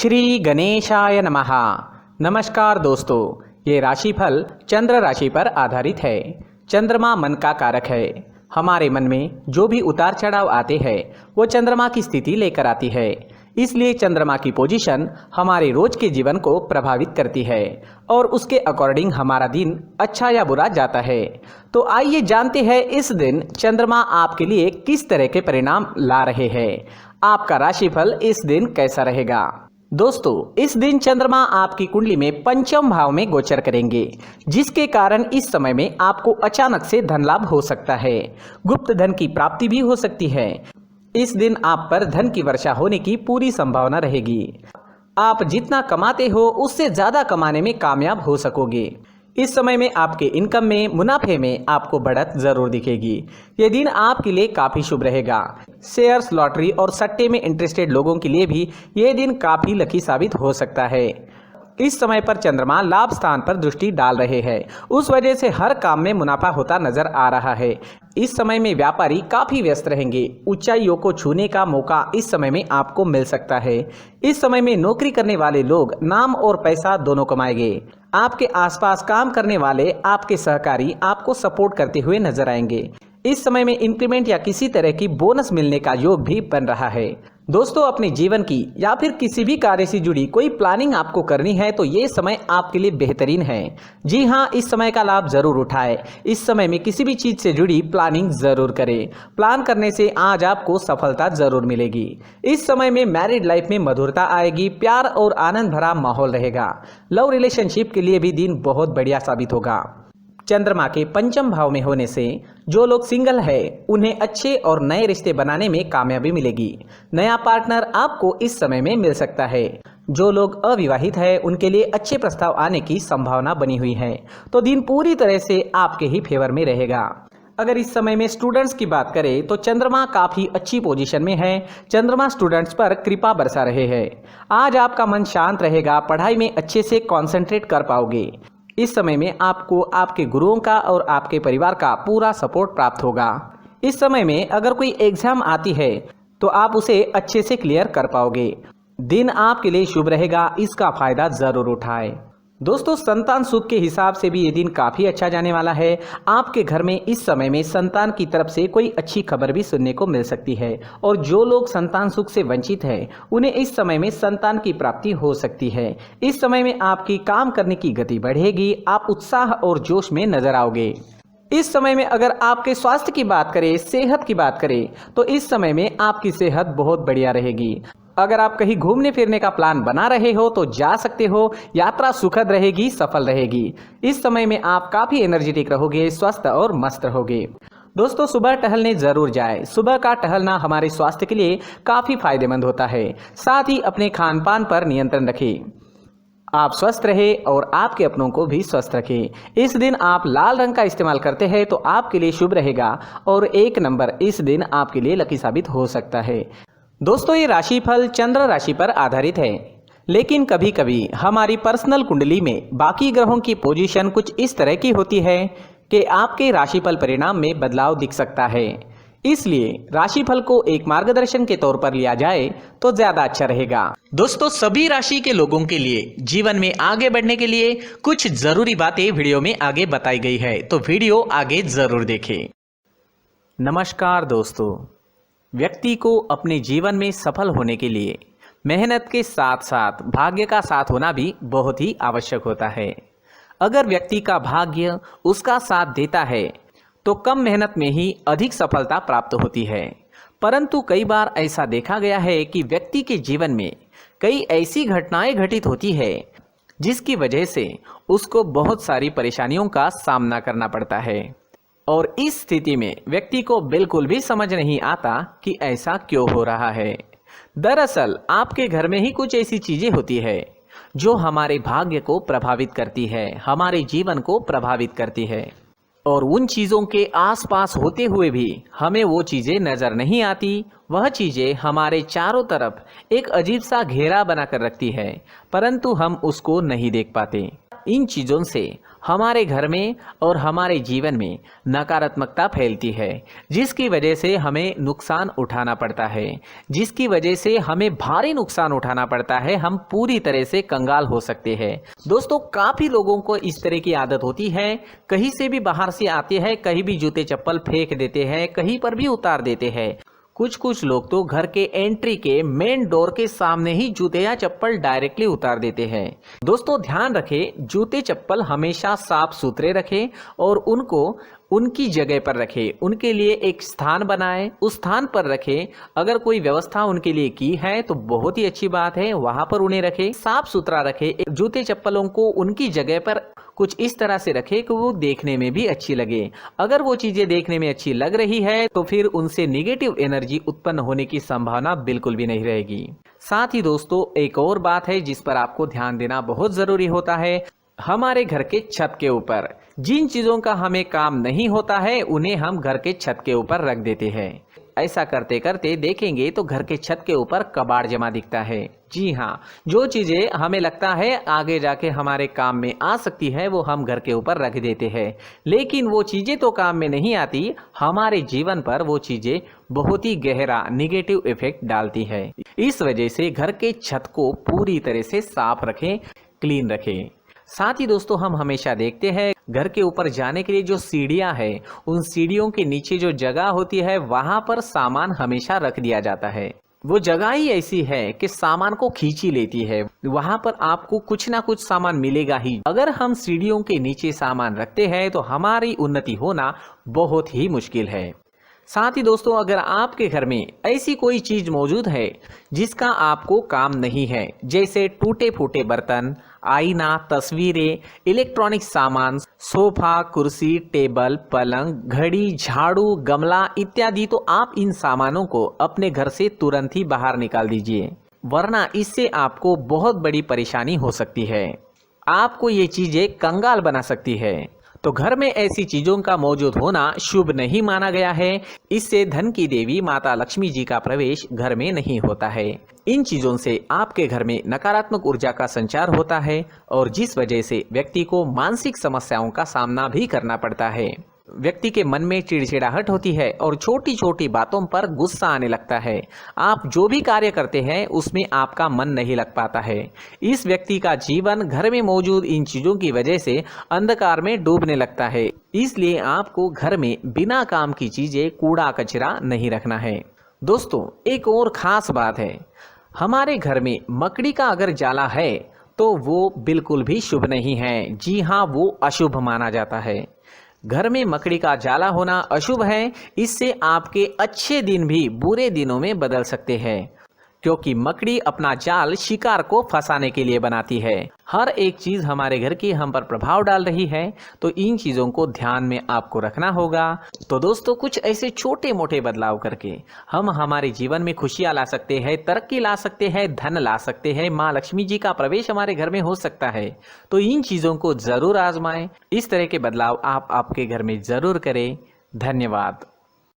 श्री गणेशाय नमः। नमस्कार दोस्तों, ये राशिफल चंद्र राशि पर आधारित है। चंद्रमा मन का कारक है। हमारे मन में जो भी उतार चढ़ाव आते हैं वो चंद्रमा की स्थिति लेकर आती है। इसलिए चंद्रमा की पोजीशन हमारे रोज के जीवन को प्रभावित करती है और उसके अकॉर्डिंग हमारा दिन अच्छा या बुरा जाता है। तो आइए जानते हैं इस दिन चंद्रमा आपके लिए किस तरह के परिणाम ला रहे हैं। आपका राशिफल इस दिन कैसा रहेगा। दोस्तों, इस दिन चंद्रमा आपकी कुंडली में पंचम भाव में गोचर करेंगे, जिसके कारण इस समय में आपको अचानक से धन लाभ हो सकता है। गुप्त धन की प्राप्ति भी हो सकती है। इस दिन आप पर धन की वर्षा होने की पूरी संभावना रहेगी। आप जितना कमाते हो उससे ज्यादा कमाने में कामयाब हो सकोगे। इस समय में आपके इनकम में, मुनाफे में आपको बढ़त जरूर दिखेगी। ये दिन आपके लिए काफी शुभ रहेगा। शेयर्स, लॉटरी और सट्टे में इंटरेस्टेड लोगों के लिए भी ये दिन काफी लकी साबित हो सकता है। इस समय पर चंद्रमा लाभ स्थान पर दृष्टि डाल रहे हैं, उस वजह से हर काम में मुनाफा होता नजर आ रहा है। इस समय में व्यापारी काफी व्यस्त रहेंगे। ऊंचाइयों को छूने का मौका इस समय में आपको मिल सकता है। इस समय में नौकरी करने वाले लोग नाम और पैसा दोनों कमाएंगे। आपके आसपास काम करने वाले आपके सहकारी आपको सपोर्ट करते हुए नजर आएंगे। इस समय में इंक्रीमेंट या किसी तरह की बोनस मिलने का योग भी बन रहा है। दोस्तों, अपने जीवन की या फिर किसी भी कार्य से जुड़ी कोई प्लानिंग आपको करनी है तो ये समय आपके लिए बेहतरीन है। जी हाँ, इस समय का लाभ जरूर उठाएं। इस समय में किसी भी चीज से जुड़ी प्लानिंग जरूर करें। प्लान करने से आज आपको सफलता जरूर मिलेगी। इस समय में मैरिड लाइफ में मधुरता आएगी। प्यार और आनंद भरा माहौल रहेगा। लव रिलेशनशिप के लिए भी दिन बहुत बढ़िया साबित होगा। चंद्रमा के पंचम भाव में होने से जो लोग सिंगल है उन्हें अच्छे और नए रिश्ते बनाने में कामयाबी मिलेगी। नया पार्टनर आपको इस समय में मिल सकता है। जो लोग अविवाहित है उनके लिए अच्छे प्रस्ताव आने की संभावना बनी हुई है। तो दिन पूरी तरह से आपके ही फेवर में रहेगा। अगर इस समय में स्टूडेंट्स की बात करें तो चंद्रमा काफी अच्छी पोजीशन में है। चंद्रमा स्टूडेंट्स पर कृपा बरसा रहे हैं। आज आपका मन शांत रहेगा। पढ़ाई में अच्छे से कॉन्सेंट्रेट कर पाओगे। इस समय में आपको आपके गुरुओं का और आपके परिवार का पूरा सपोर्ट प्राप्त होगा। इस समय में अगर कोई एग्जाम आती है तो आप उसे अच्छे से क्लियर कर पाओगे। दिन आपके लिए शुभ रहेगा, इसका फायदा जरूर उठाएं। दोस्तों, संतान सुख के हिसाब से भी ये दिन काफी अच्छा जाने वाला है। आपके घर में इस समय में संतान की तरफ से कोई अच्छी खबर भी सुनने को मिल सकती है और जो लोग संतान सुख से वंचित हैं उन्हें इस समय में संतान की प्राप्ति हो सकती है। इस समय में आपकी काम करने की गति बढ़ेगी। आप उत्साह और जोश में नजर आओगे। इस समय में अगर आपके स्वास्थ्य की बात करें, सेहत की बात करें तो इस समय में आपकी सेहत बहुत बढ़िया रहेगी। अगर आप कहीं घूमने फिरने का प्लान बना रहे हो तो जा सकते हो। यात्रा सुखद रहेगी, सफल रहेगी। इस समय में आप काफी एनर्जेटिक रहोगे, स्वस्थ और मस्त रहोगे। दोस्तों, सुबह टहलने जरूर जाएं। सुबह का टहलना हमारे स्वास्थ्य के लिए काफी फायदेमंद होता है। साथ ही अपने खान पान पर नियंत्रण रखें। आप स्वस्थ रहे और आपके अपनों को भी स्वस्थ रखें। इस दिन आप लाल रंग का इस्तेमाल करते हैं तो आपके लिए शुभ रहेगा और 1 नंबर इस दिन आपके लिए लकी साबित हो सकता है। दोस्तों, ये राशिफल चंद्र राशि पर आधारित है, लेकिन कभी कभी हमारी पर्सनल कुंडली में बाकी ग्रहों की पोजीशन कुछ इस तरह की होती है कि आपके राशिफल परिणाम में बदलाव दिख सकता है। इसलिए राशिफल को एक मार्गदर्शन के तौर पर लिया जाए तो ज्यादा अच्छा रहेगा। दोस्तों, सभी राशि के लोगों के लिए जीवन में आगे बढ़ने के लिए कुछ जरूरी बातें वीडियो में आगे बताई गई है, तो वीडियो आगे जरूर देखें। नमस्कार दोस्तों, व्यक्ति को अपने जीवन में सफल होने के लिए मेहनत के साथ साथ भाग्य का साथ होना भी बहुत ही आवश्यक होता है। अगर व्यक्ति का भाग्य उसका साथ देता है तो कम मेहनत में ही अधिक सफलता प्राप्त होती है। परंतु कई बार ऐसा देखा गया है कि व्यक्ति के जीवन में कई ऐसी घटनाएं घटित होती है जिसकी वजह से उसको बहुत सारी परेशानियों का सामना करना पड़ता है और इस स्थिति में व्यक्ति को बिल्कुल भी समझ नहीं आता कि ऐसा क्यों हो रहा है। दरअसल आपके घर में ही कुछ ऐसी चीजें होती है जो हमारे भाग्य को प्रभावित करती है, हमारे जीवन को प्रभावित करती है और उन चीजों के आसपास होते हुए भी हमें वो चीजें नजर नहीं आती। वह चीजें हमारे चारों तरफ एक अजीब सा घेरा बनाकर रखती है, परंतु हम उसको नहीं देख पाते। इन चीज़ों से हमारे घर में और हमारे जीवन में नकारात्मकता फैलती है, जिसकी वजह से हमें नुकसान उठाना पड़ता है, जिसकी वजह से हमें भारी नुकसान उठाना पड़ता है। हम पूरी तरह से कंगाल हो सकते हैं। दोस्तों, काफ़ी लोगों को इस तरह की आदत होती है, कहीं से भी बाहर से आते हैं, कहीं भी जूते चप्पल फेंक देते हैं, कहीं पर भी उतार देते हैं। कुछ लोग तो घर के एंट्री के मेन डोर के सामने ही जूते या चप्पल डायरेक्टली उतार देते हैं। दोस्तों, ध्यान रखें, जूते चप्पल हमेशा साफ सुथरे रखें और उनको उनकी जगह पर रखें। उनके लिए एक स्थान बनाएं, उस स्थान पर रखें। अगर कोई व्यवस्था उनके लिए की है तो बहुत ही अच्छी बात है, वहां पर उन्हें रखें, साफ सुथरा रखें। जूते चप्पलों को उनकी जगह पर कुछ इस तरह से रखें कि वो देखने में भी अच्छी लगे। अगर वो चीजें देखने में अच्छी लग रही है तो फिर उनसे नेगेटिव एनर्जी उत्पन्न होने की संभावना बिल्कुल भी नहीं रहेगी। साथ ही दोस्तों, एक और बात है जिस पर आपको ध्यान देना बहुत जरूरी होता है। हमारे घर के छत के ऊपर जिन चीजों का हमें काम नहीं होता है उन्हें हम घर के छत के ऊपर रख देते हैं। ऐसा करते करते देखेंगे तो घर के छत के ऊपर कबाड़ जमा दिखता है। जी हाँ, जो चीजें हमें लगता है आगे जाके हमारे काम में आ सकती है वो हम घर के ऊपर रख देते हैं, लेकिन वो चीजें तो काम में नहीं आती, हमारे जीवन पर वो चीजें बहुत ही गहरा निगेटिव इफेक्ट डालती है। इस वजह से घर के छत को पूरी तरह से साफ रखें, क्लीन रखें। साथ ही दोस्तों, हम हमेशा देखते हैं घर के ऊपर जाने के लिए जो सीढ़ियां हैं, उन सीढ़ियों के नीचे जो जगह होती है वहां पर सामान हमेशा रख दिया जाता है। वो जगह ही ऐसी है कि सामान को खींच ही लेती है, वहां पर आपको कुछ ना कुछ सामान मिलेगा ही। अगर हम सीढ़ियों के नीचे सामान रखते हैं तो हमारी उन्नति होना बहुत ही मुश्किल है। साथ ही दोस्तों, अगर आपके घर में ऐसी कोई चीज मौजूद है जिसका आपको काम नहीं है, जैसे टूटे फूटे बर्तन, आईना, तस्वीरें, इलेक्ट्रॉनिक सामान, सोफा, कुर्सी, टेबल, पलंग, घड़ी, झाड़ू, गमला इत्यादि, तो आप इन सामानों को अपने घर से तुरंत ही बाहर निकाल दीजिए, वरना इससे आपको बहुत बड़ी परेशानी हो सकती है। आपको ये चीजें कंगाल बना सकती है। तो घर में ऐसी चीजों का मौजूद होना शुभ नहीं माना गया है। इससे धन की देवी माता लक्ष्मी जी का प्रवेश घर में नहीं होता है। इन चीजों से आपके घर में नकारात्मक ऊर्जा का संचार होता है और जिस वजह से व्यक्ति को मानसिक समस्याओं का सामना भी करना पड़ता है। व्यक्ति के मन में चिड़चिड़ाहट होती है और छोटी छोटी बातों पर गुस्सा आने लगता है। आप जो भी कार्य करते हैं उसमें आपका मन नहीं लग पाता है। इस व्यक्ति का जीवन घर में मौजूद इन चीजों की वजह से अंधकार में डूबने लगता है। इसलिए आपको घर में बिना काम की चीजें, कूड़ा कचरा नहीं रखना है। दोस्तों, एक और खास बात है, हमारे घर में मकड़ी का अगर जाला है तो वो बिल्कुल भी शुभ नहीं है। जी हाँ, वो अशुभ माना जाता है। घर में मकड़ी का जाला होना अशुभ है। इससे आपके अच्छे दिन भी बुरे दिनों में बदल सकते हैं, क्योंकि मकड़ी अपना जाल शिकार को फंसाने के लिए बनाती है। हर एक चीज हमारे घर की हम पर प्रभाव डाल रही है, तो इन चीजों को ध्यान में आपको रखना होगा। तो दोस्तों, कुछ ऐसे छोटे मोटे बदलाव करके हम हमारे जीवन में खुशियां ला सकते हैं, तरक्की ला सकते हैं, धन ला सकते हैं, माँ लक्ष्मी जी का प्रवेश हमारे घर में हो सकता है। तो इन चीजों को जरूर आजमाएं। इस तरह के बदलाव आप आपके घर में जरूर करें। धन्यवाद।